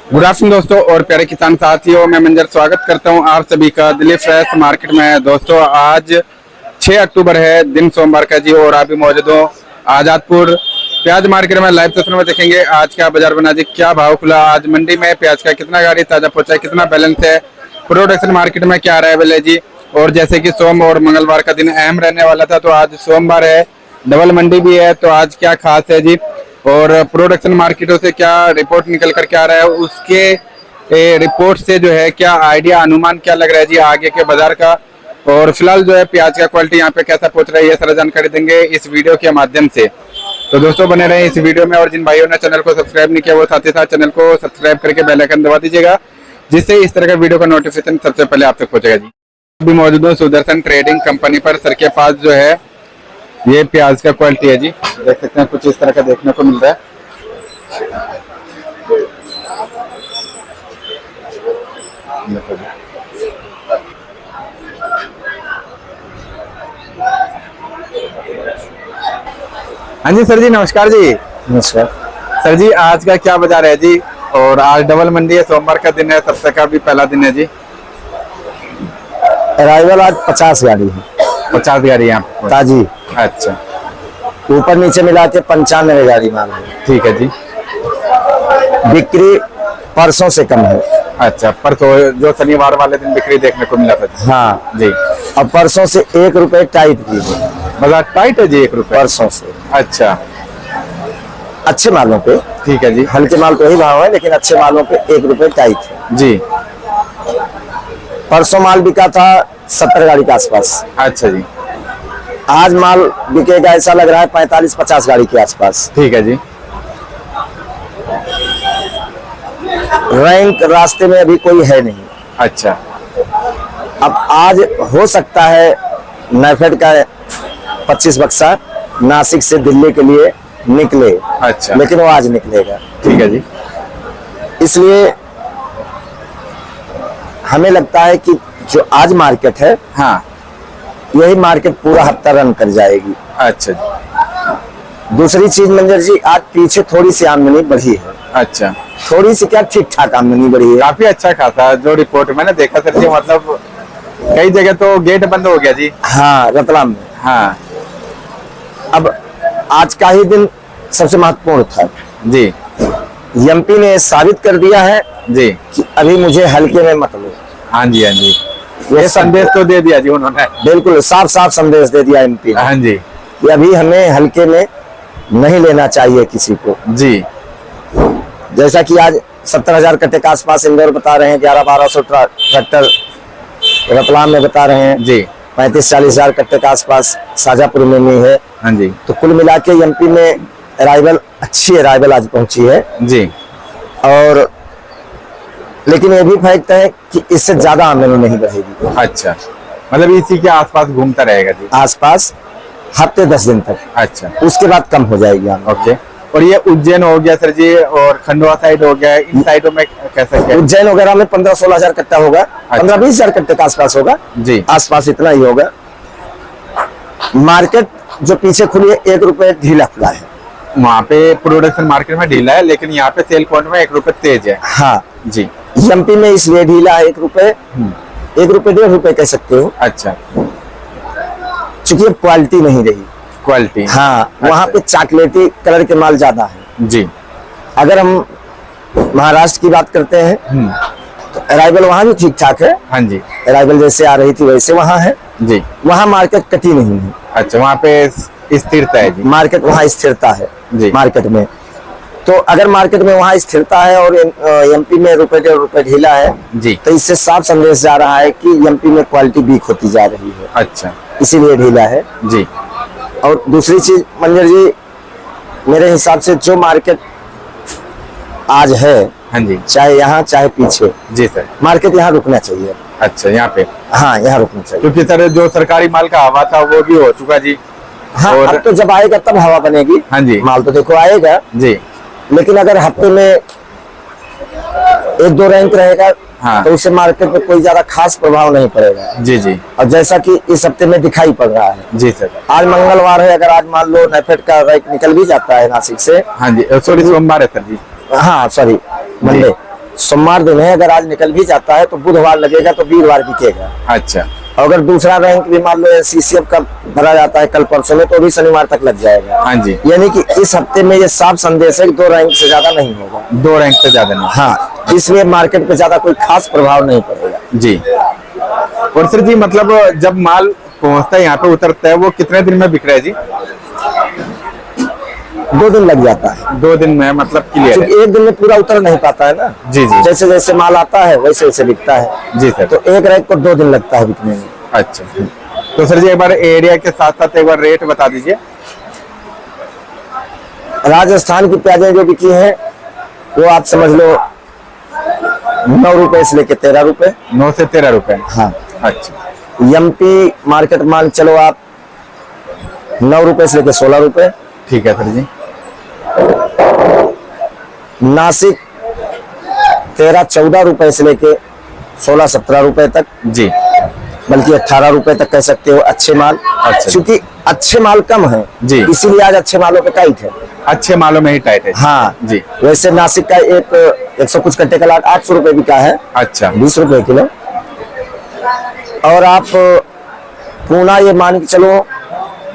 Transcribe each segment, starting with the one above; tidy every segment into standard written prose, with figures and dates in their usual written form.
Good afternoon दोस्तों और प्यारे किसान साथियों, मैं मंजर स्वागत करता हूं आप सभी का दिल्ली फ्रेश मार्केट में। दोस्तों आज 6 अक्टूबर है, दिन सोमवार का जी, और अभी मौजूद हूं आजादपुर प्याज मार्केट में। लाइव तस्वीर में देखेंगे आज का बाजार बना जी, क्या भाव खुला आज मंडी में, प्याज का कितना गाड़ी ताजा पहुंचा है, कितना बैलेंस है, प्रोडक्शन मार्केट में क्या अराइवल है जी। और जैसे कि सोम और मंगलवार का दिन अहम रहने वाला था, तो आज सोमवार है, डबल मंडी भी है, तो आज क्या खास है जी, और प्रोडक्शन मार्केटों से क्या रिपोर्ट निकल कर क्या आ रहा है, उसके रिपोर्ट से जो है क्या आइडिया अनुमान क्या लग रहा है जी आगे के बाजार का। और फिलहाल जो है प्याज का क्वालिटी यहाँ पे कैसा पहुंच रहा है, ये सारा जानकारी देंगे इस वीडियो के माध्यम से। तो दोस्तों बने रहे इस वीडियो में, और जिन भाइयों ने चैनल को सब्सक्राइब नहीं किया वो साथ ही साथ चैनल को सब्सक्राइब करके बेल आइकन दबा दीजिएगा, जिससे इस तरह का वीडियो का नोटिफिकेशन सबसे पहले आप तक पहुंचेगा जी। अभी मौजूद हूँ सुदर्शन ट्रेडिंग कंपनी पर। सर के पास जो है ये प्याज का क्वालिटी है जी, देख सकते हैं कुछ इस तरह का देखने को मिल रहा है। हाँ जी सर जी, नमस्कार जी। नमस्कार सर जी, आज का क्या बाजार है जी, और आज डबल मंडी है, सोमवार का दिन है, सप्ताह का भी पहला दिन है जी। अराइवल आज 50 गाड़ी है, 50 गाड़ी यहाँ ताजी। अच्छा, ऊपर नीचे मिला के 95 गाड़ी माल है। ठीक है जी। बिक्री परसों से कम है। अच्छा, परसों जो शनिवार वाले दिन बिक्री देखने को मिला था जी। हाँ जी। अब परसों से 1 रुपए टाइट की है। बाजार टाइट है जी 1 रुपए परसों से। अच्छा, अच्छे मालों पे, ठीक है जी। हल्के माल पे ही भाव है, लेकिन अच्छे मालों पे 1 रुपए टाइट है जी। परसों माल बिका था 70 गाड़ी के आसपास। अच्छा जी। आज माल बिकेगा ऐसा लग रहा है 45-50 गाड़ी के आसपास। ठीक है जी। रैंक रास्ते में अभी कोई है नहीं। अच्छा, अब आज हो सकता है नाफेड का 25 बक्सा नासिक से दिल्ली के लिए निकले। अच्छा, लेकिन वो आज निकलेगा। ठीक है जी। इसलिए हमें लगता है कि जो आज मार्केट है, हाँ, यही मार्केट पूरा हफ्ता रन कर जाएगी। अच्छा जी। दूसरी चीज मंजर जी, आज पीछे थोड़ी सी आमदनी बढ़ी है। अच्छा, थोड़ी सी क्या, ठीक ठाक आमदनी बढ़ी है। काफी अच्छा खासा जो रिपोर्ट मैंने देखा सर जी, मतलब कई जगह तो गेट बंद हो गया जी। हाँ, रतलाम में। हाँ अब आज का ही दिन सबसे महत्वपूर्ण था जी। एमपी ने साबित कर दिया है जी कि अभी मुझे हल्के में मत लो। हाँ जी, हाँ जी, ये संदेश तो दे दिया जी उन्होंने। बिल्कुल साफ साफ संदेश दे दिया एमपी ने हाँ जी कि अभी हमें हल्के में नहीं लेना चाहिए किसी को जी। जैसा कि आज 70,000 कट्टे के आसपास इंदौर बता रहे हैं, 1100-1200 ट्रैक्टर रतलाम में बता रहे हैं जी। 35-40 हजार कट्टे के आसपास शाजापुर में भी है। हाँ जी। तो कुल मिला के एमपी में अराइवल, अच्छी अराइवल आज पहुंची है जी। और लेकिन ये भी फैक्ट है कि इससे ज्यादा आमदनी नहीं बढ़ेगी। अच्छा, मतलब इसी के आसपास घूमता रहेगा जी आसपास हफ्ते 10 दिन तक। अच्छा, उसके बाद कम हो जाएगी आमदनी। ओके। और ये उज्जैन हो गया सर जी, और खंडवा साइड हो गया, इन साइडों में कैसा क्या? उज्जैन वगैरह में 15-16 हजार कट्टा होगा। 15-20 हजार कट्टे के आसपास होगा जी। आसपास इतना ही होगा। मार्केट जो पीछे खुली है 1 रुपए ढीला खुला है। वहाँ पे प्रोडक्शन मार्केट में ढीला है, लेकिन यहाँ पे सेल पॉइंट में 1 रुपए तेज है। हाँ जी। एमपी में इसलिए ढीला है 1 रुपए, 1 रुपए 1.5 रुपए कह सकते हो। अच्छा, चूंकि क्वालिटी नहीं रही। क्वालिटी, हाँ, अच्छा। वहाँ पे चॉकलेटी कलर के माल ज्यादा है जी। अगर हम महाराष्ट्र की बात करते हैं तो अराइवल वहाँ भी ठीक ठाक है। हाँ जी। अराइवल जैसे आ रही थी वैसे वहाँ है जी। वहाँ मार्केट कटी नहीं है। अच्छा, वहाँ पे स्थिरता है जी। मार्केट वहाँ स्थिरता है जी। मार्केट में। तो अगर मार्केट में वहाँ स्थिरता है और एमपी में 1-1.5 ढीला है जी, तो इससे साफ संदेश जा रहा है कि एमपी में क्वालिटी वीक होती जा रही है। अच्छा, इसीलिए ढीला है जी। और दूसरी चीज मंजर जी, मेरे हिसाब से जो मार्केट आज है, हाँ जी, चाहे यहाँ चाहे पीछे, जी सर, मार्केट यहाँ रुकना चाहिए। अच्छा, यहाँ पे हाँ, यहाँ रुकना चाहिए क्योंकि सर जो सरकारी माल का हवा था वो भी हो चुका जी। हाँ, और अब तो जब आएगा तब हवा बनेगी। हाँ जी, माल तो देखो आएगा जी। लेकिन अगर हफ्ते में 1-2 रैंक रहेगा हाँ, तो उससे मार्केट में कोई ज्यादा खास प्रभाव नहीं पड़ेगा। जी जी। और जैसा कि इस हफ्ते में दिखाई पड़ रहा है। जी सर। आज मंगलवार है, अगर आज मान लो नाफेड का रैंक निकल भी जाता है नासिक से। हाँ जी, सॉरी सोमवार है सर जी। हाँ सॉरी, मंडे। सोमवार दिन है, अगर आज निकल भी जाता है तो बुधवार लगेगा तो वीरवार बिकेगा। अच्छा, अगर दूसरा रैंक भी मान लो सीसीएफ का भरा जाता है कल परसों में, तो भी शनिवार तक लग जाएगा। हाँ जी, यानी कि इस हफ्ते में ये साफ संदेश है कि 2 रैंक से ज्यादा नहीं होगा। 2 रैंक से ज्यादा नहीं। हाँ, इसलिए मार्केट पे ज्यादा कोई खास प्रभाव नहीं पड़ेगा जी। और सर जी मतलब जब माल पहुंचता है यहाँ पे उतरता है, वो कितने दिन में बिक रहा है जी? 2 दिन लग जाता है। 2 दिन में मतलब क्लियर है। क्योंकि एक दिन में पूरा उतर नहीं पाता है ना। जी जी। जैसे जैसे माल आता है वैसे वैसे बिकता है। जी सर। तो एक रैक को 2 दिन लगता है बिकने में। अच्छा, तो सर जी एक बार एरिया के साथ साथ एक बार रेट बता दीजिए। राजस्थान की प्याजें जो बिकी हैं वो आप समझ लो 9 रुपए से लेके 13 रुपए। 9 से 13 रुपए। हाँ। अच्छा, एमपी मार्केट मान चलो आप 9 रुपए से लेके 16 रुपए। ठीक है सर जी। नासिक 13-14 रुपए से लेके 16-17 रुपए तक, जी, बल्कि 18 रुपए तक कह सकते हो अच्छे माल। अच्छा। क्योंकि अच्छे माल कम है जी, इसीलिए आज अच्छे मालों पे टाइट है। अच्छे मालों में ही टाइट है। हाँ जी। वैसे नासिक का 100 कुछ कट्टे का लाट 800 रुपए बिका है। अच्छा, 20 रुपए किलो। और आप पूना ये मान के चलो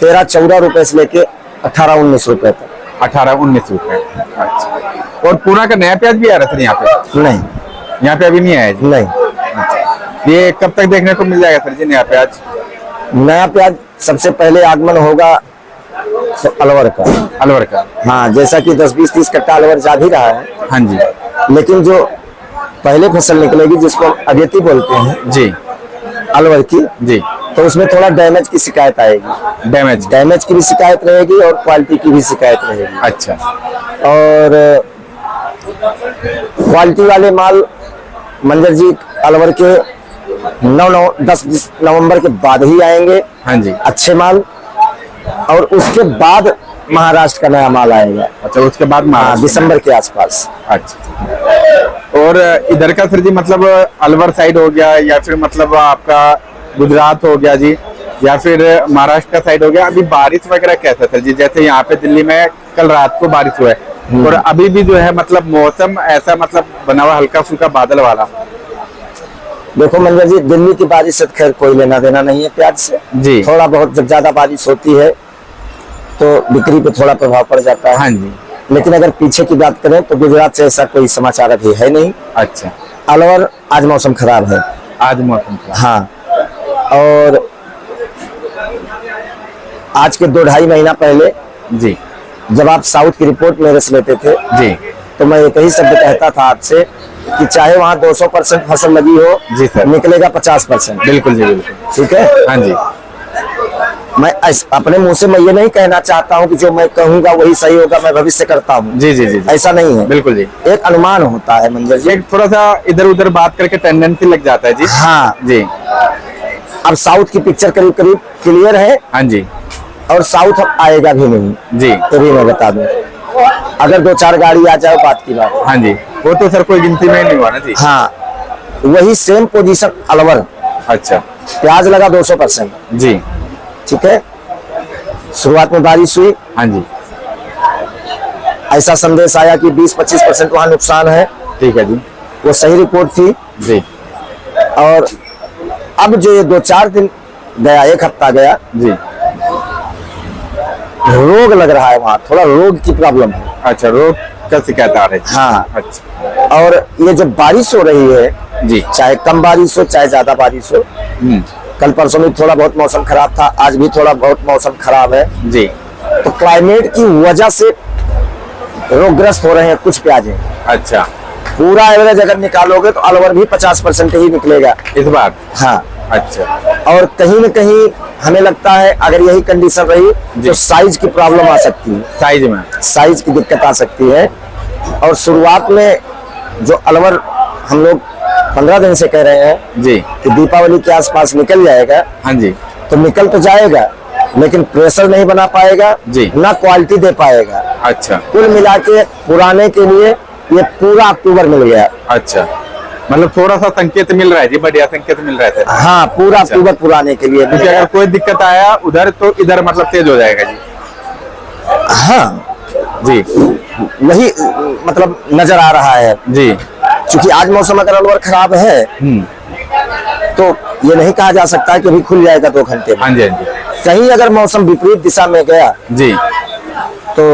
13-14 रुपए से लेके 18-19 रुपए तक। 18-19 रुपए। अच्छा, और पूना का नया प्याज भी आ रहा है सर यहाँ पे? नहीं, यहाँ पे अभी नहीं आया जी। नहीं। ये कब तक देखने को मिल जाएगा सर जी नया प्याज? नया प्याज सबसे पहले आगमन होगा अलवर का। अलवर का? हाँ, जैसा कि 10-20-30 कट्टा अलवर जा भी रहा है। हाँ जी। लेकिन जो पहले फसल निकलेगी जिसको अगेती बोलते हैं जी अलवर की, जी, तो उसमें थोड़ा डैमेज की शिकायत आएगी। डैमेज की भी शिकायत रहेगी और क्वालिटी की भी शिकायत रहेगी। अच्छा, और क्वालिटी वाले माल मंजर जी अलवर के 9-10 नवंबर के बाद ही आएंगे। हाँ जी। अच्छे माल। और उसके बाद महाराष्ट्र का नया माल आएगा। अच्छा, उसके बाद दिसंबर के आसपास। अच्छा, और इधर का सर जी मतलब अलवर साइड हो गया या फिर मतलब आपका गुजरात हो गया जी, या फिर महाराष्ट्र का साइड हो गया, अभी बारिश वगैरह कैसा सर जी? जैसे यहाँ पे दिल्ली में कल रात को बारिश हुआ है और अभी भी जो है मतलब मौसम ऐसा मतलब बना हुआ हल्का फुल्का बादल वाला। देखो मंजर जी, दिल्ली की बारिश से खैर कोई लेना देना नहीं है प्याज से जी। थोड़ा बहुत जब ज्यादा बारिश होती है तो बिक्री पे थोड़ा प्रभाव पड़ जाता है। हाँ जी। लेकिन अगर पीछे की बात करें तो गुजरात से ऐसा कोई समाचार अभी है नहीं। अच्छा, अलवर आज मौसम खराब है। आज मौसम खराब। हाँ, और आज के 2-2.5 महीना पहले जी, जब आप साउथ की रिपोर्ट मेरे से लेते थे जी, तो मैं एक ही शब्द कहता था आपसे कि चाहे वहाँ 200% फसल लगी हो, जी सर, निकलेगा 50%। बिल्कुल जी, बिल्कुल। ठीक है। हाँ जी। मैं अपने मुंह से मैं ये नहीं कहना चाहता हूँ कि जो मैं कहूँगा वही सही होगा, मैं भविष्य करता हूँ। जी जी जी, ऐसा नहीं है। बिल्कुल जी। एक अनुमान होता है मंजर जी। एक थोड़ा सा इधर उधर बात करके टेंडेंसी लग जाता है जी। हाँ जी। अब साउथ की पिक्चर करीब करीब क्लियर है। हाँ जी। और साउथ अब आएगा भी नहीं जी, ये भी मैं बता दूं। अगर 2-4 गाड़ी आ जाए बात की बात। हाँ जी, वो तो सर कोई गिनती में ही नहीं हुआ ना जी। हाँ, वही सेम पोजीशन अलवर। अच्छा, प्याज लगा 200%। जी, ठीक है। शुरुआत में बारिश हुई। हाँ जी, ऐसा संदेश आया कि 20-25% वहां नुकसान है। ठीक है जी, वो सही रिपोर्ट थी। जी, और अब जो ये 2-4 दिन गया, 1 हफ्ता गया, जी, रोग लग रहा है वहां, थोड़ा रोग की प्रॉब्लम है। अच्छा, रोग का शिकायत आ रही है। हाँ। अच्छा, और ये जो बारिश हो रही है जी, चाहे कम बारिश हो चाहे ज्यादा बारिश हो, कल परसों में थोड़ा बहुत मौसम खराब था, आज भी थोड़ा बहुत मौसम खराब है जी, तो क्लाइमेट की वजह से रोगग्रस्त हो रहे हैं कुछ प्याजे। अच्छा, पूरा एवरेज अगर निकालोगे तो अलवर भी 50% ही निकलेगा इस बार। हाँ। अच्छा, और कहीं न कहीं हमें लगता है अगर यही कंडीशन रही तो साइज की प्रॉब्लम आ सकती है। साइज की दिक्कत आ सकती है। और शुरुआत में जो अलवर हम लोग 15 दिन से कह रहे हैं जी, कि दीपावली के आसपास निकल जाएगा। हाँ जी, तो निकल तो जाएगा लेकिन प्रेशर नहीं बना पाएगा जी, ना क्वालिटी दे पाएगा। अच्छा, कुल मिला के पुराने के लिए ये पूरा अक्टूबर मिल गया। अच्छा, मतलब थोड़ा सा संकेत मिल रहा है जी, बढ़िया संकेत मिल रहा है। हाँ, पूरा अच्छा। अक्टूबर पुराने के लिए मिल क्योंकि गया। अगर कोई दिक्कत आया उधर तो इधर मतलब तेज हो जाएगा जी। हाँ जी, वही मतलब नजर आ रहा है। जी, चूंकि आज मौसम अगर अलवर खराब है तो ये नहीं कहा जा सकता है कि अभी खुल जाएगा 2 घंटे में। हाँ जी, हाँ जी, कहीं अगर मौसम विपरीत दिशा में गया जी, तो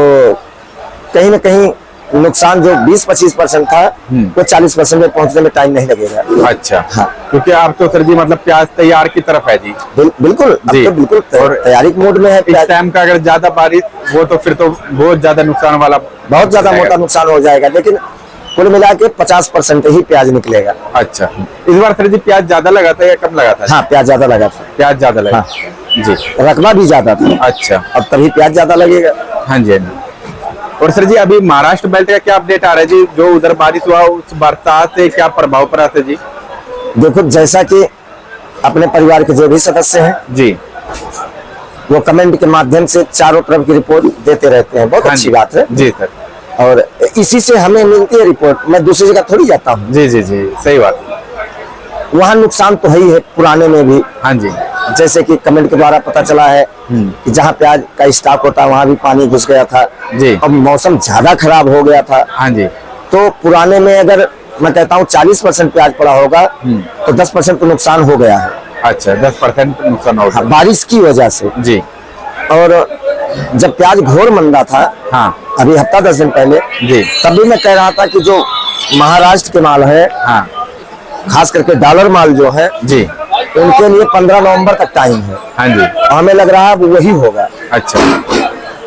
कहीं ना कहीं नुकसान जो 20-25% था वो 40% में पहुंचने में टाइम नहीं लगेगा। अच्छा। हाँ। क्योंकि आप तो सर जी मतलब प्याज तैयार की तरफ है जी। बिल्कुल, अब जी। तो बिल्कुल और तैयारी के मोड में है। इस टाइम का अगर ज्यादा बारिश हो तो फिर तो बहुत ज्यादा नुकसान वाला, बहुत ज्यादा मोटा नुकसान हो जाएगा, लेकिन कुल मिला के 50% ही प्याज निकलेगा। अच्छा, इस बार सर जी प्याज ज्यादा लगा था या कम लगा था? हाँ, प्याज ज्यादा लगा था। प्याज ज्यादा लगा। हाँ। जी। रकबा भी ज्यादा था। अच्छा, अब तभी प्याज ज्यादा लगेगा। हाँ जी, हाँ जी। और सर जी अभी महाराष्ट्र बेल्ट का क्या अपडेट आ रहा है जी? जो उधर बारिश हुआ उस बरसात से क्या प्रभाव पड़ा था जी? देखो, जैसा कि अपने परिवार के जो भी सदस्य हैं जी, वो कमेंट के माध्यम से चारों तरफ की रिपोर्ट देते रहते हैं, बहुत हाँ अच्छी जी, बात है। जी सर। और इसी से हमें मिलती है रिपोर्ट। मैं दूसरी जगह थोड़ी जाता हूँ। जी जी जी, सही बात। वहाँ नुकसान तो है ही है, पुराने में भी। हाँ जी, जैसे कि कमेंट के द्वारा पता चला है कि जहाँ प्याज का स्टॉक होता है वहाँ भी पानी घुस गया था। जी। अब मौसम ज्यादा खराब हो गया था, हाँ जी, तो पुराने में अगर मैं कहता हूँ 40% प्याज पड़ा होगा तो 10% तो नुकसान हो गया है। अच्छा, 10% नुकसान हो हाँ, गया। बारिश की वजह से। जी। और जब प्याज घोर मंदा था, हाँ अभी हफ्ता 10 दिन पहले, जी, तभी मैं कह रहा था कि जो महाराष्ट्र के माल है, हाँ खास करके डॉलर माल जो है, जी, उनके लिए 15 नवंबर तक टाइम है। हाँ जी। हमें लग रहा है वो वही होगा। अच्छा,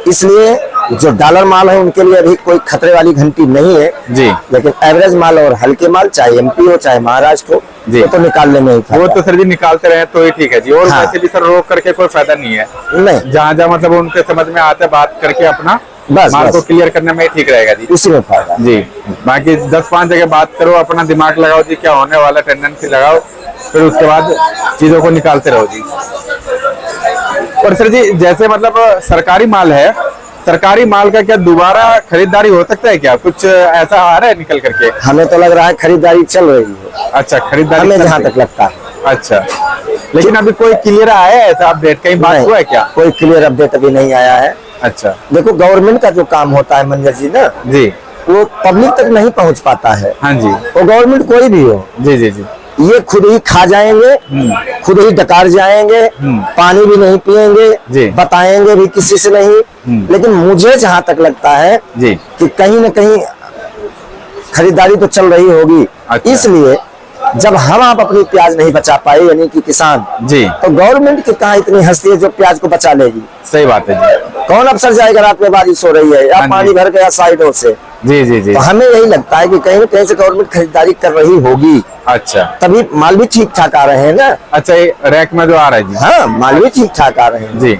इसलिए जो डॉलर माल है उनके लिए अभी कोई खतरे वाली घंटी नहीं है। जी, लेकिन एवरेज माल और हल्के माल, चाहे एमपी हो चाहे महाराष्ट्र हो, जी, वो तो निकालने में ही वो फायदा तो सर जी निकालते रहे तो ही ठीक है जी। और हाँ। वैसे भी सर रोक करके कोई फायदा नहीं है। नहीं, जहाँ जहाँ मतलब उनके समझ में आता है बात करके अपना बस माल बस को क्लियर करने में ही ठीक रहेगा जी। उसी में फायदा। जी, बाकी 10-5 जगह बात करो, अपना दिमाग लगाओ जी क्या होने वाला, टेंडेंसी लगाओ, फिर उसके बाद चीजों को निकालते रहो जी। और सर जी जैसे मतलब सरकारी माल है, सरकारी माल का क्या दोबारा खरीदारी हो सकता है क्या? कुछ ऐसा आ रहा है निकल करके? हमें तो लग रहा है खरीदारी चल रही है। अच्छा, खरीदारी हमें चल जहाँ रही तक लगता है। है। अच्छा, लेकिन अभी कोई क्लियर आया है ऐसा अपडेट? कहीं बात नहीं, हुआ है क्या? कोई क्लियर अपडेट अभी नहीं आया है। अच्छा, देखो, गवर्नमेंट का जो काम होता है मंजर जी ना, जी, वो पब्लिक तक नहीं पहुंच पाता है। हाँ जी, वो गवर्नमेंट कोई भी हो, जी जी जी, ये खुद ही खा जाएंगे, खुद ही डकार जाएंगे, पानी भी नहीं जी। पिएंगे, बताएंगे भी किसी से नहीं। लेकिन मुझे जहां तक लगता है जी, कि कहीं न कहीं खरीदारी तो चल रही होगी। अच्छा। इसलिए जब हम आप अपनी प्याज नहीं बचा पाए, यानी कि किसान, जी, तो गवर्नमेंट की कहाँ इतनी हस्ती है जो प्याज को बचा लेगी? सही बात है जी। कौन अफसर जाएगा रात में बारिश हो रही है या हाँ जी। पानी भर गया साइडों से? जी जी जी, तो हमें यही लगता है कि कहीं न कहीं से गवर्नमेंट खरीदारी कर रही होगी, अच्छा तभी माल भी ठीक ठाक आ रहे हैं ना। अच्छा, ये रैक में जो आ रहा है जी। हाँ, माल भी ठीक ठाक आ रहे हैं, जी,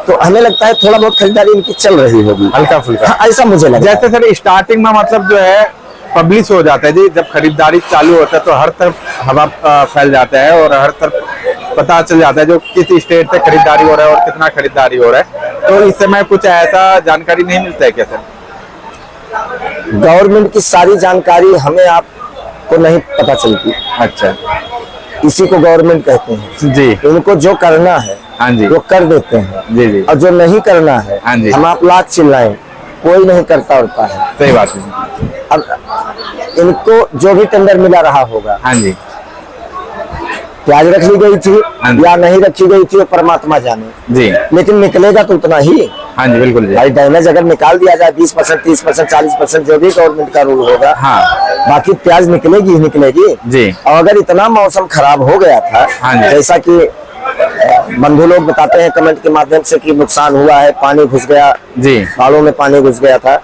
तो हमें लगता है थोड़ा बहुत खरीदारी इनकी चल रही होगी, हल्का फुल्का। हाँ, ऐसा मुझे लगता है। जैसे सर स्टार्टिंग में मतलब जो है पब्लिश हो जाता है जी, जब खरीदारी चालू होता है तो हर तरफ हवा फैल जाता है और हर तरफ पता चल जाता है जो किस स्टेट से खरीदारी हो रहा है और कितना खरीदारी हो रहा है। तो इस समय कुछ ऐसा जानकारी नहीं मिलता है क्या सर? गवर्नमेंट की सारी जानकारी हमें आपको नहीं पता चलती। अच्छा, इसी को गवर्नमेंट कहते हैं। जी, इनको जो करना है हाँ जी, वो कर देते हैं, जी जी, और जो नहीं करना है, हाँ जी, हम आप लाख चिल्लाएं, कोई नहीं करता होता है। सही बात है। अब इनको जो भी टेंडर मिला रहा होगा, हाँ जी, प्याज रख ली गई थी हाँ जी। या नहीं रखी गई थी, वो परमात्मा जाने, जी, लेकिन निकलेगा तो उतना ही। हाँ जी, बिल्कुल जी। भाई डैमेज अगर निकाल दिया जाए 20%, 30%, 40%, जो भी गवर्नमेंट का रूल होगा, हाँ, बाकी प्याज निकलेगी ही निकलेगी। जी, और अगर इतना मौसम खराब हो गया था, हाँ जी। जैसा कि बंधु लोग बताते हैं कमेंट के माध्यम से कि नुकसान हुआ है, पानी घुस गया, जी, बालों में पानी घुस गया था,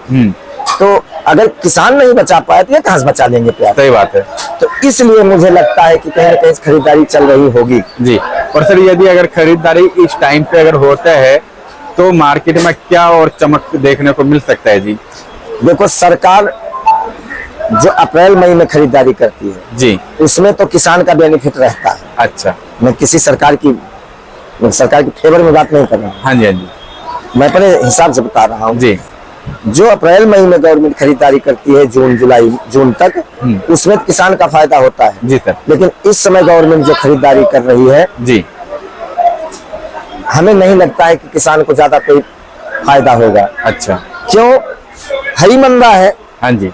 तो अगर किसान नहीं बचा पाए तो ये कहां से बचा लेंगे प्याज? सही बात है तो इसलिए मुझे लगता है कि कहीं ना कहीं खरीदारी चल रही होगी जी। और सर यदि अगर खरीदारी इस टाइम पे अगर होता है तो मार्केट में क्या और चमक देखने को मिल सकता है जी? देखो, सरकार जो अप्रैल मई में खरीदारी करती है जी, उसमें तो किसान का बेनिफिट रहता है। अच्छा, मैं किसी सरकार की फेवर में बात नहीं कर रहा हूँ, हाँ जी, हाँ जी, मैं अपने हिसाब से बता रहा हूँ। जी, जो अप्रैल मई में गवर्नमेंट खरीदारी करती है, जून तक, उसमें किसान का फायदा होता है। जी सर, लेकिन इस समय गवर्नमेंट जो खरीदारी कर रही है, जी, हमें नहीं लगता है कि किसान को ज्यादा कोई फायदा होगा। अच्छा, क्यों? हरी मंदा है, हाँ जी,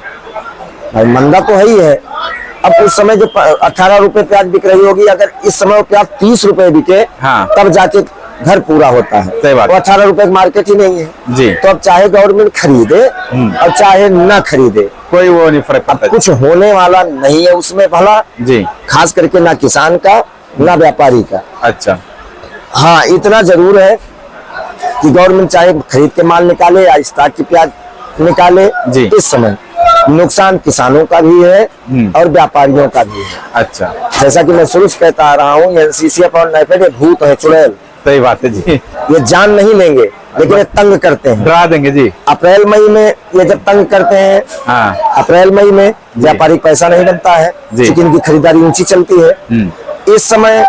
और मंदा तो है ही है। अब उस समय जो 18 रुपए प्याज बिक रही होगी, अगर इस समय वो प्याज 30 रुपए बिके, हाँ। तब जाके घर पूरा होता है। सही बात। वो 18 रुपए की मार्केट ही नहीं है जी। तो अब चाहे गवर्नमेंट खरीदे और चाहे न खरीदे, कोई वो नहीं फर्क पड़ता। कुछ होने वाला नहीं है उसमें भला, जी। खास करके ना किसान का ना व्यापारी का। अच्छा। हाँ, इतना जरूर है कि गवर्नमेंट चाहे खरीद के माल निकाले या स्टॉक की प्याज निकाले, जी। इस समय नुकसान किसानों का भी है और व्यापारियों का भी है। अच्छा। जैसा कि मैं शुरू से कहता आ रहा हूँ, एनसीसी और नाइफेड ये भूत है, चुड़ैल। सही बात है जी। ये जान नहीं लेंगे लेकिन ये तंग करते हैं, डरा देंगे जी। अप्रैल मई में ये जब तंग करते हैं, हाँ। अप्रैल मई में व्यापारिक पैसा नहीं बनता है क्योंकि इनकी खरीदारी ऊंची चलती है। इस समय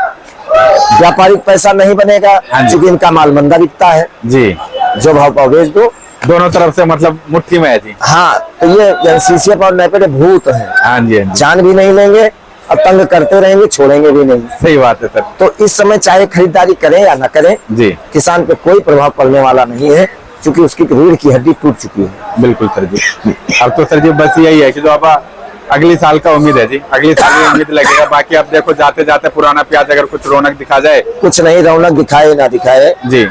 व्यापारिक पैसा नहीं बनेगा क्योंकि इनका माल मंदा बिकता है। जी। जो भाव पाओ बेच दो, दोनों तरफ से मतलब मुट्ठी में है जी। हाँ, तो ये एनसीसी और नाइफेड भूत है, हाँ जी, हाँ जी। जान भी नहीं लेंगे और तंग करते रहेंगे, छोड़ेंगे भी नहीं। सही बात है सर। तो इस समय चाहे खरीदारी करें या ना करें, जी। किसान पे कोई प्रभाव पड़ने वाला नहीं है क्योंकि उसकी रीढ़ की हड्डी टूट चुकी है। बिल्कुल सर जी। अब तो सर जी बस यही है कि जो आप अगली साल का उम्मीद है जी, अगली साल की उम्मीद लगेगा। बाकी अब देखो जाते जाते पुराना प्याज अगर कुछ रौनक दिखा जाए, कुछ नहीं, रौनक दिखाए ना दिखाए, जी,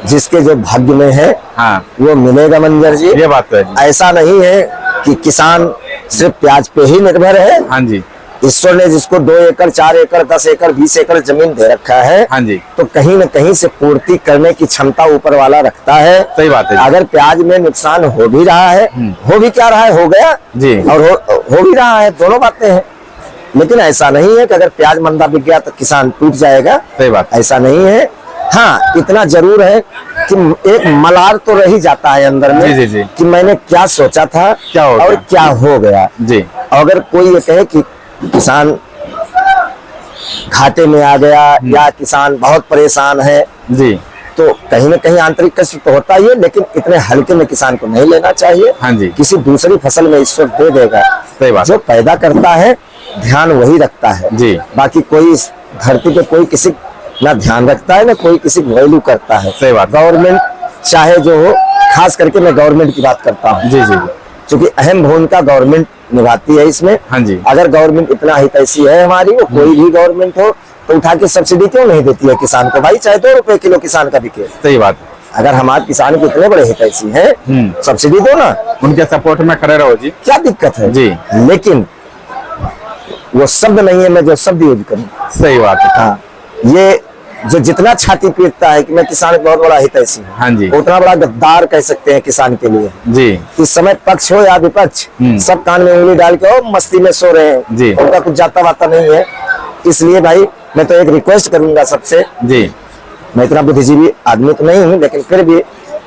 जिसके जो भाग्य में है हाँ, वो मिलेगा मंजर जी। ये बात तो है जी। ऐसा नहीं है कि किसान सिर्फ प्याज पे ही निर्भर है। हाँ जी, ईश्वर ने जिसको 2 एकड़ 4 एकड़ 10 एकड़ 20 एकड़ जमीन दे रखा है, हाँ जी, तो कहीं न कहीं से पूर्ति करने की क्षमता ऊपर वाला रखता है। सही बात है जी। अगर प्याज में नुकसान हो भी रहा है, हो भी क्या रहा है, हो गया जी, और हो भी रहा है, दोनों बातें हैं। लेकिन ऐसा नहीं है कि अगर प्याज मंदा बिक गया तो किसान टूट जाएगा, सही बात। ऐसा नहीं है। हाँ, इतना जरूर है कि एक मलार तो रह ही जाता है अंदर में, जी, जी, जी। कि मैंने क्या सोचा था क्या हो और गया? क्या हो गया जी। अगर कोई ये कहे कि किसान घाटे में आ गया या किसान बहुत परेशान है, जी, तो कहीं न कहीं आंतरिक कष्ट तो होता ही है, लेकिन इतने हल्के में किसान को नहीं लेना चाहिए। हाँ जी, किसी दूसरी फसल में ईश्वर दे देगा। सही बात। जो पैदा करता है ध्यान वही रखता है जी। बाकी कोई इस धरती पे कोई किसी ना ध्यान रखता है ना कोई किसी की वैल्यू करता है। सही बात। गवर्नमेंट चाहे जो हो, खास करके मैं गवर्नमेंट की बात करता हूँ, जी, जी, क्योंकि अहम भूमिका गवर्नमेंट निभाती है इसमें। हाँ जी, अगर गवर्नमेंट इतना हितैषी है हमारी, वो कोई भी गवर्नमेंट हो, तो उठा के सब्सिडी क्यों नहीं देती है किसान को? भाई चाहे 2 रुपए किलो किसान का बिके, सही बात। अगर हमारे किसान को इतने बड़े हितैषी हैं, सब्सिडी दो ना, उनके सपोर्ट में खड़े रहो जी, क्या दिक्कत है जी। लेकिन वो शब्द नहीं है मैं जो शब्द यूज करूँ। सही बात है। हाँ, ये जो जितना छाती पीटता है कि मैं किसान को बहुत बड़ा हितैषी हूँ, हाँ जी, उतना बड़ा गद्दार कह सकते हैं किसान के लिए। जी, इस समय पक्ष हो या विपक्ष, सब कान में उंगली डाल के मस्ती में सो रहे हैं जी। उनका कुछ जाता वाता नहीं है। इसलिए भाई मैं तो एक रिक्वेस्ट करूंगा सबसे, जी, मैं इतना बुद्धिजीवी आदमी तो नहीं हूँ, लेकिन फिर भी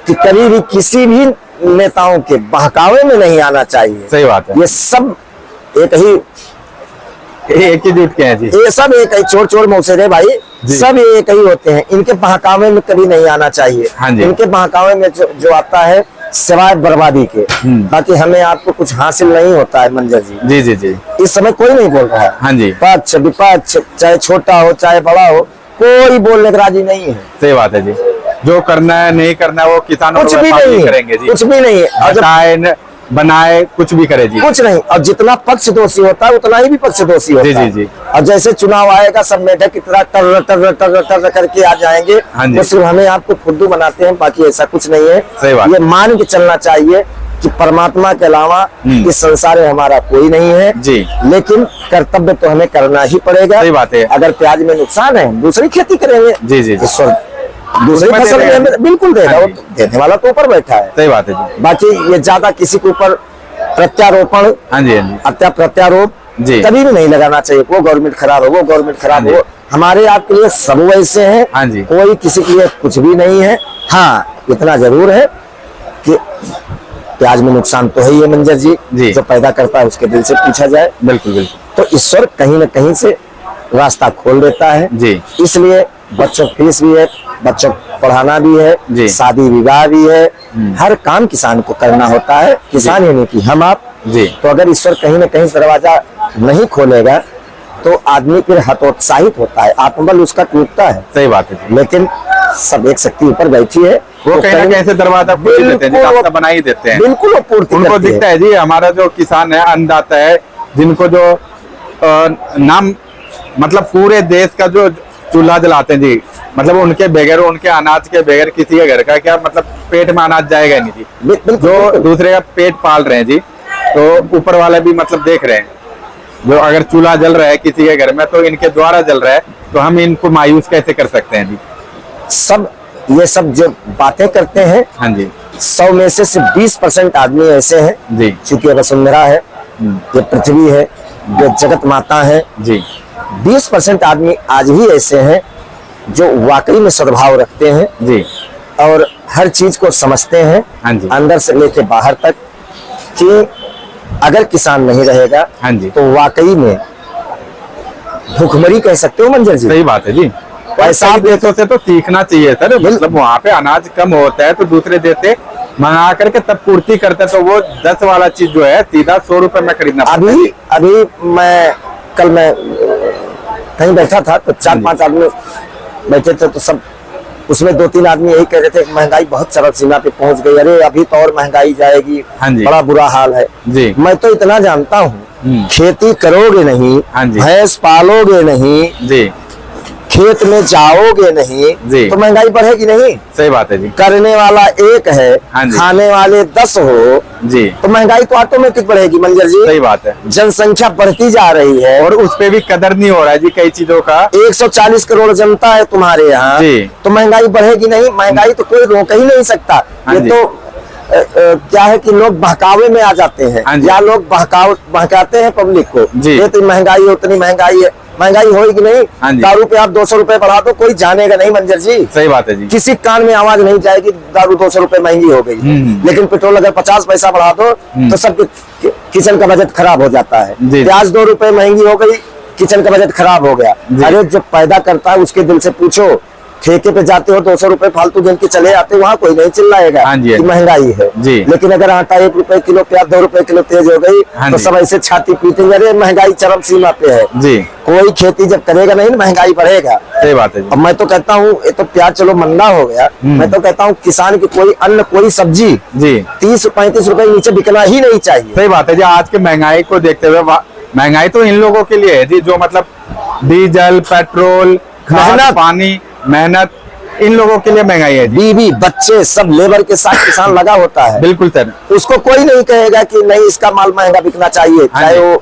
कि कभी भी किसी भी नेताओं के बहकावे में नहीं आना चाहिए। सही बात है। ये सब एक ही एक ही जुट के हैं जी, ये सब एक ही चोर चोर मौसेरे भाई, सब एक ही होते हैं। इनके बहकावे में कभी नहीं आना चाहिए। हाँ जी। इनके बहकावे में जो आता है सिवाय बर्बादी के, बाकी हमें आपको कुछ हासिल नहीं होता है मंजर जी। जी, जी, जी, इस समय कोई नहीं बोल रहा है, हाँ जी, पक्ष विपक्ष चाहे छोटा हो चाहे बड़ा हो, कोई बोलने का राजी नहीं है। सही बात है जी। जो करना है नहीं करना है वो किसानों कुछ को भी व्यापारी नहीं है, करेंगे जी, कुछ भी नहीं है। और जब हटाए बनाए कुछ भी करे जी, कुछ नहीं, और जितना पक्ष दोषी होता है उतना ही विपक्ष दोषी होता जी, है। जी, जी। और जैसे चुनाव आएगा सब मेढक की तरह टर टर टर टर करके आ जाएंगे, हाँ जी। वो सिर्फ हमें आपको फुद्दू बनाते हैं, बाकी ऐसा कुछ नहीं है। सही बात। ये मान के चलना चाहिए कि परमात्मा के अलावा इस संसार में हमारा कोई नहीं है जी, लेकिन कर्तव्य तो हमें करना ही पड़ेगा। सही बात है। अगर प्याज में नुकसान है दूसरी खेती करेंगे, जी, जी, जी। ईश्वर दूसरी उसमें फसल दे देगा। में बिल्कुल देगा, हाँ वो जी। देने वाला तो ऊपर बैठा है। सही बात है जी, बाकी ये ज्यादा किसी के ऊपर प्रत्यारोपण हाँ जी, हाँ जी, हत्या प्रत्यारोप जी। कभी भी नहीं लगाना चाहिए। वो गवर्नमेंट खराब हो, वो गवर्नमेंट खराब हाँ हो, हमारे आपके लिए सब वैसे हैं, हाँ जी। कोई किसी के लिए कुछ भी नहीं है। हाँ, इतना जरूर है कि प्याज में नुकसान तो है ही है मंजर जी, जी। जो पैदा करता है उसके दिल से पूछा जाए बिल्कुल बिल्कुल, तो ईश्वर कहीं न कहीं से रास्ता खोल देता है जी, इसलिए बच्चों की फीस भी है, बच्चों को पढ़ाना भी है, जी। शादी विवाह भी है, हर काम किसान को करना होता है, किसान ही नहीं कि हम आप। जी, तो अगर ईश्वर कहीं न कहीं दरवाजा नहीं खोलेगा तो आदमी फिर हतोत्साहित होता है, आत्मबल उसका टूटता है। सही बात है जी, लेकिन सब एक शक्ति ऊपर बैठी है, वो कहीं ना कहीं से दरवाजा खोल ही देते हैं जी, रास्ता बना ही देते हैं। बिल्कुल वो पूर्ति उनको करती दिखता है जी, हमारा जो किसान है, अन्नदाता है, जिनको जो नाम मतलब पूरे देश का जो चूल्हा जलाते हैं जी, मतलब उनके बगैर, उनके अनाज के बगैर किसी के घर का क्या मतलब पेट में अनाज जाएगा नहीं जी। बिल्कुल, जो बिल्कुल। दूसरे का पेट पाल रहे हैं जी, तो ऊपर वाले भी मतलब देख रहे हैं, जो अगर चूल्हा जल रहा है किसी के घर में तो इनके द्वारा जल रहा है, तो हम इनको मायूस कैसे कर सकते हैं जी। सब ये सब जो बातें करते हैं, हाँ जी 100 में से सिर्फ 20% आदमी ऐसे हैं जी चूंकि वसुंधरा है, ये पृथ्वी है, ये जगत माता है। जी 20% आदमी आज भी ऐसे हैं जो वाकई में सद्भाव रखते हैं जी और हर चीज को समझते हैं, हाँ जी अंदर से लेके बाहर तक, कि अगर किसान नहीं रहेगा हाँ जी, तो वाकई में भूखमरी कह सकते हो मंजर जी। सही बात है जी। पैसा ऐसा देशों से तो सीखना चाहिए सर, मतलब वहाँ पे अनाज कम होता है तो दूसरे देश से मंगा करके तब पूर्ति करते हैं, तो वो 10 वाला चीज जो है सीधा 100 रुपए में खरीदना पड़ता है। अभी कल मैं कहीं बैठा था तो 4-5 आदमी बैठे थे, तो सब उसमें 2-3 आदमी यही कह रहे थे कि महंगाई बहुत चरम सीमा पे पहुंच गई, अरे अभी तो और महंगाई जाएगी, हाँ जी, बड़ा बुरा हाल है जी। मैं तो इतना जानता हूँ, खेती करोगे नहीं, हाँ जी, भैंस पालोगे नहीं जी, खेत में जाओगे नहीं जी, तो महंगाई बढ़ेगी नहीं। सही बात है जी। करने वाला एक है, हाँ जी, खाने वाले 10 हो जी, तो महंगाई तो ऑटोमेटिक बढ़ेगी मंजर जी। सही बात है। जनसंख्या बढ़ती जा रही है और उस पे भी कदर नहीं हो रहा है जी कई चीजों का। 140 करोड़ जनता है तुम्हारे यहाँ, तो महंगाई बढ़ेगी नहीं, महंगाई तो कोई रोक ही नहीं सकता। हाँ ये जी, तो क्या है कि लोग बहकावे में आ जाते हैं, हाँ जी, या लोग बहकाते हैं पब्लिक को, ये तो महंगाई है, उतनी महंगाई है, महंगाई होगी नहीं। हाँ जी, दारू पे आप 200 रुपए बढ़ा दो, कोई जानेगा नहीं मंजर जी। सही बात है जी। किसी कान में आवाज नहीं जाएगी दारू 200 रुपए महंगी हो गई, लेकिन पेट्रोल अगर 50 पैसा बढ़ा दो तो सब किचन का बजट खराब हो जाता है। प्याज 2 रुपए महंगी हो गई, किचन का बजट खराब हो गया। अरे जो पैदा करता है उसके दिल से पूछो, ठेके पे जाते हो 200 रुपए फालतू गिन के चले आते, वहाँ कोई नहीं चिल्लाएगा कि महंगाई है जी। लेकिन अगर आटा 1 रुपए किलो, प्याज 2 रुपए किलो तेज हो गई तो सब ऐसे छाती पीटेंगे, अरे महंगाई चरम सीमा पे है जी। कोई खेती जब करेगा नहीं महंगाई बढ़ेगा। सही बात है जी। अब मैं तो कहता हूँ ये तो प्याज चलो मंदा हो गया, मैं तो कहता हूँ किसान की कोई अन्न कोई सब्जी जी 30-35 रुपए नीचे बिकना ही नहीं चाहिए। सही बात है जी। आज के महंगाई को देखते हुए, महंगाई तो इन लोगों के लिए है जी जो मतलब डीजल, पेट्रोल, खाद, पानी, मेहनत, इन लोगों के लिए महंगाई है। बीवी बच्चे सब लेबर के साथ किसान लगा होता है। बिल्कुल सर। उसको कोई नहीं कहेगा कि नहीं इसका माल महंगा बिकना चाहिए, चाहे वो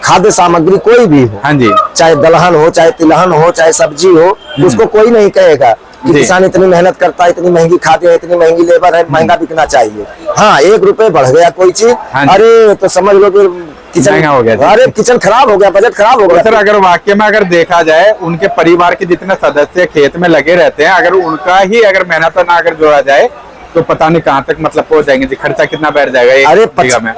खाद्य सामग्री कोई भी हो, हाँ जी, चाहे दलहन हो, चाहे तिलहन हो, चाहे सब्जी हो, उसको कोई नहीं कहेगा कि किसान इतनी मेहनत करता है, इतनी महंगी खाद है, इतनी महंगी लेबर है, महंगा बिकना चाहिए। हाँ 1 रुपए बढ़ गया कोई चीज, अरे तो समझ लो कि किचन हो गया, अरे किचन खराब हो गया, बजट खराब हो गया। सर अगर वाकई में अगर देखा जाए, उनके परिवार के जितने सदस्य खेत में लगे रहते हैं, अगर उनका ही अगर मेहनत ना अगर जोड़ा जाए तो पता नहीं कहाँ तक मतलब पहुंच जाएंगे जी। खर्चा कितना बैठ जाएगा। अरे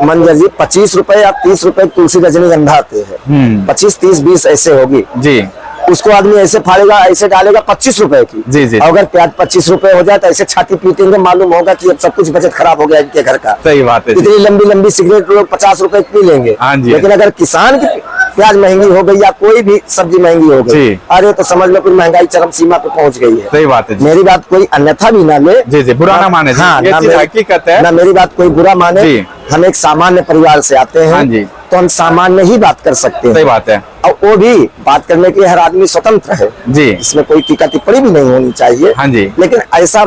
मंजर जी 25 रुपए या 30 रुपए तुलसी रजनीगंधा आते हैं, 25, 30, 20 ऐसे होगी जी। उसको आदमी ऐसे फाड़ेगा, ऐसे डालेगा 25 रुपए की जी जी। अगर प्याज 25 रुपए हो जाए तो ऐसे छाती पीटेंगे, मालूम होगा कि अब सब कुछ बजट खराब हो गया इनके घर का। सही बात है। इतनी लंबी लंबी सिगरेट लोग 50 रुपए पी लेंगे, लेकिन अगर किसान की प्याज महंगी हो गई या कोई भी सब्जी महंगी हो गई, अरे तो समझ लो कि महंगाई चरम सीमा पे पहुंच गई है। सही बात है। मेरी बात कोई अन्यथा भी ना ले जी जी, बुरा ना माने। हाँ, हकीकत है ना, मेरी बात कोई बुरा माने। हम एक सामान्य परिवार से आते हैं, हाँ जी, तो हम सामान्य ही बात कर सकते हैं। सही बात है। और वो भी बात करने के लिए हर आदमी स्वतंत्र है जी, इसमें कोई टीका टिप्पणी भी नहीं होनी चाहिए। हाँ जी। लेकिन ऐसा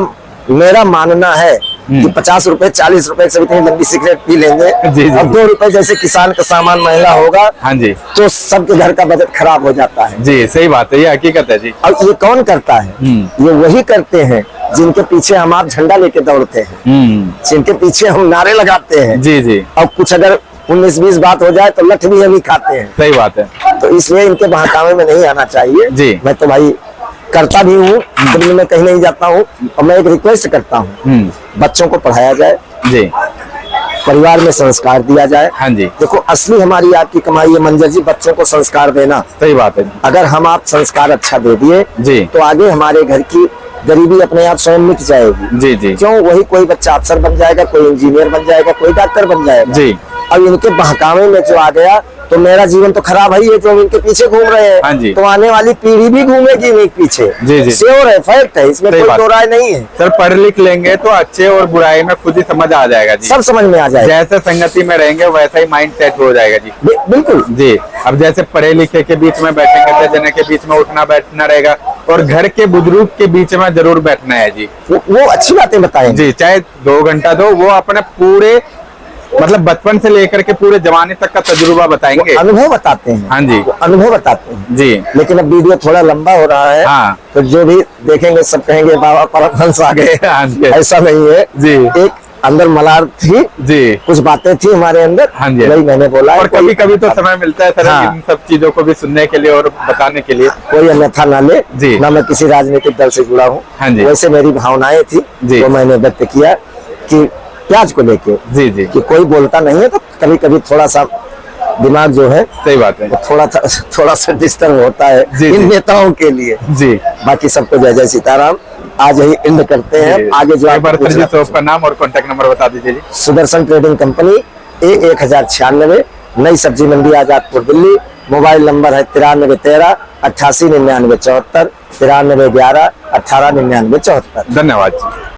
मेरा मानना है कि 50 रुपए 40 रुपए से इतनी लंबी सिगरेट पी लेंगे जी, और 2 रुपए जैसे किसान का सामान महंगा होगा, हाँ जी, तो सबके घर का बजट खराब हो जाता है जी। सही बात है, ये हकीकत है जी। और ये कौन करता है? ये वही करते हैं जिनके पीछे हम आप झंडा लेके दौड़ते हैं, जिनके पीछे हम नारे लगाते हैं जी जी। और कुछ अगर 19-20 बात हो जाए तो लठ भी हम ही खाते हैं। सही बात है। तो इसलिए इनके बहकावे में नहीं आना चाहिए जी। मैं तो भाई करता भी हूँ, कभी मैं कहीं नहीं जाता हूँ, और मैं एक रिक्वेस्ट करता हूँ, बच्चों को पढ़ाया जाए जी, परिवार में संस्कार दिया जाए। हाँ जी। देखो असली हमारी आपकी कमाई है मंजर जी, बच्चों को संस्कार देना। सही बात है। अगर हम आप संस्कार अच्छा दे दिए जी, तो आगे हमारे घर की गरीबी अपने आप स्वयं मिट जाएगी जी जी। क्यों? वही कोई बच्चा अफसर बन जाएगा, कोई इंजीनियर बन जाएगा, कोई डॉक्टर बन जाएगा जी। अब इनके बहकावे में जो आ गया तो मेरा जीवन तो खराब है, ये जो इनके पीछे घूम रहे हाँ जी। हैं तो आने वाली पीढ़ी भी घूमेगी इनके पीछे। जी, जी। श्योर है, फैक्ट है, इसमें सही कोई बात। दो राय नहीं है। सर पढ़ लिख लेंगे तो अच्छे और बुराई में खुद ही समझ आ जाएगा जी। सब समझ में आ जाएगा। जैसे संगति में रहेंगे वैसा ही माइंड सेट हो जाएगा जी। बिल्कुल जी। अब जैसे पढ़े लिखे के बीच में बैठेंगे तो जन के बीच में उठना बैठना रहेगा, और घर के बुजुर्ग के बीच में जरूर बैठना है जी। वो अच्छी बातें बताएंगे। जी, चाहे 2 घंटा दो, वो अपने पूरे मतलब बचपन से लेकर के पूरे जवानी तक का तजुर्बा बताएंगे, अनुभव बताते हैं। हाँ जी। वो अनुभव बताते हैं जी। लेकिन अब वीडियो थोड़ा लंबा हो रहा है, हाँ। तो जो भी देखेंगे सब कहेंगे बाबा परमहंस आ गए। हाँ जी। ऐसा नहीं है जी। एक अंदर मलार थी जी। कुछ बातें थी हमारे अंदर, हाँ जी। वही मैंने बोला है। और कभी कभी तो समय मिलता है सर हाँ। इन सब चीजों को भी सुनने के लिए और बताने के लिए। कोई अन्यथा ना ले जी। ना मैं किसी राजनीतिक दल से जुड़ा हूँ। हाँ जी। वैसे मेरी भावनाएं थी जी। वो मैंने व्यक्त किया कि प्याज को लेके जी जी कि कोई बोलता नहीं है तो कभी कभी थोड़ा सा दिमाग जो है सही बात है। वो थोड़ा सा डिस्टर्ब होता है जी, इन जी। नेताओं के लिए। जी। बाकी सबको जय जय सीताराम। आज यही एंड करते हैं। आगे जो एक बार आपको सर जी पूछना- शॉप का नाम और कॉन्टेक्ट नंबर बता दीजिए जी। सुदर्शन ट्रेडिंग कंपनी A1096 नई सब्जी मंडी आजादपुर दिल्ली। मोबाइल नंबर है 9313 88 99 74 9311 18 99 74। धन्यवाद जी।